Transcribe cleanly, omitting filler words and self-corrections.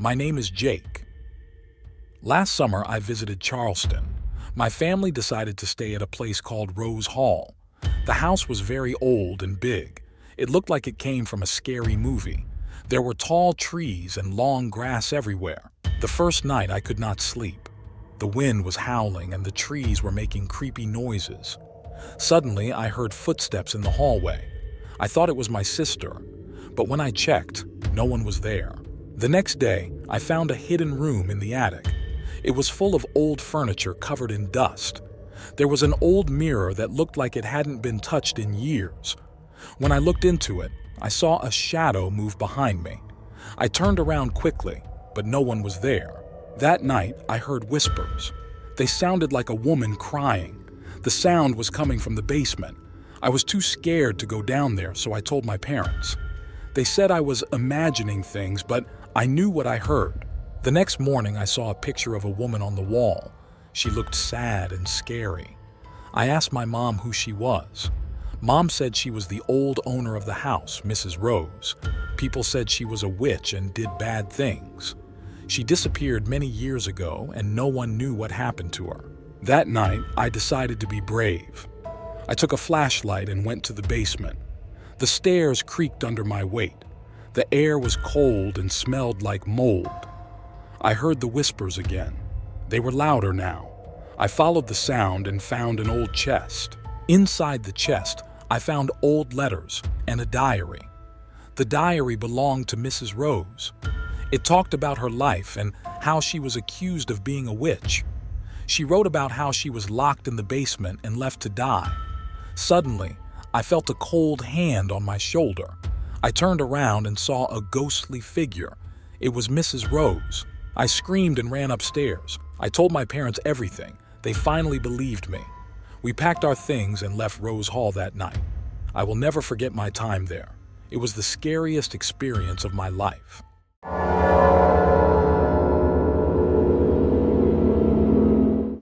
My name is Jake. Last summer, I visited Charleston. My family decided to stay at a place called Rose Hall. The house was very old and big. It looked like it came from a scary movie. There were tall trees and long grass everywhere. The first night, I could not sleep. The wind was howling and the trees were making creepy noises. Suddenly, I heard footsteps in the hallway. I thought it was my sister, but when I checked, no one was there. The next day, I found a hidden room in the attic. It was full of old furniture covered in dust. There was an old mirror that looked like it hadn't been touched in years. When I looked into it, I saw a shadow move behind me. I turned around quickly, but no one was there. That night, I heard whispers. They sounded like a woman crying. The sound was coming from the basement. I was too scared to go down there, so I told my parents. They said I was imagining things, but I knew what I heard. The next morning, I saw a picture of a woman on the wall. She looked sad and scary. I asked my mom who she was. Mom said she was the old owner of the house, Mrs. Rose. People said she was a witch and did bad things. She disappeared many years ago, and no one knew what happened to her. That night, I decided to be brave. I took a flashlight and went to the basement. The stairs creaked under my weight. The air was cold and smelled like mold. I heard the whispers again. They were louder now. I followed the sound and found an old chest. Inside the chest, I found old letters and a diary. The diary belonged to Mrs. Rose. It talked about her life and how she was accused of being a witch. She wrote about how she was locked in the basement and left to die. Suddenly, I felt a cold hand on my shoulder. I turned around and saw a ghostly figure. It was Mrs. Rose. I screamed and ran upstairs. I told my parents everything. They finally believed me. We packed our things and left Rose Hall that night. I will never forget my time there. It was the scariest experience of my life.